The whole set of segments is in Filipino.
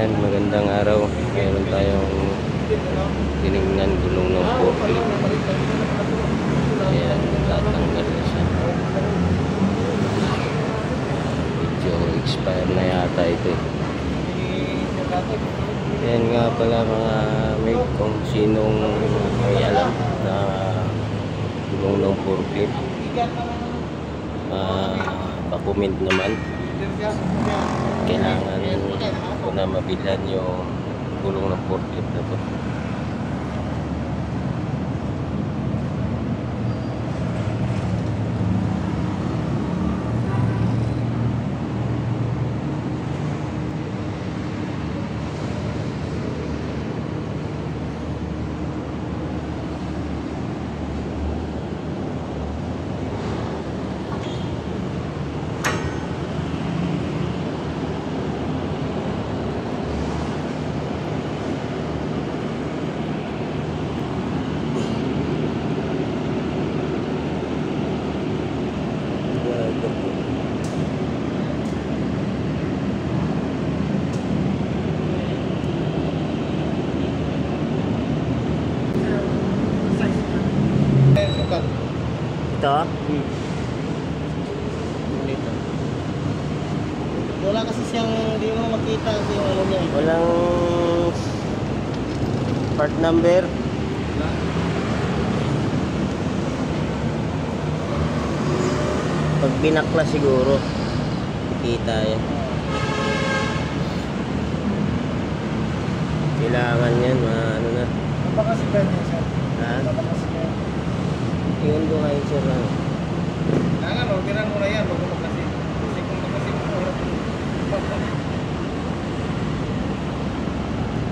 Ayan, magandang araw. Meron tayong tinignan gulong ng forklift. Ayan, tatanggal na siya. Medyo expire na yata ito. Ayan nga pala mga mate, kung sinong may alam na gulong ng forklift, pa-comment naman. Kailangan ko na mabilhan yung gulong ng forklift na to. Ito? Dito. Wala kasi siyang, hindi mo makita kasi yung ano niya. Walang part number. Pag binakla siguro kita yan. Kailangan yan, ano na. Baka kasi ganyan siya. Ha? Baka kasi ganyan. Yun ko kayo sir. Kaya nga, orderan mo na yan. Bago magkasi. Kasi kung magkasi mo,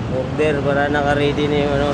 Order para naka-ready na yung ano.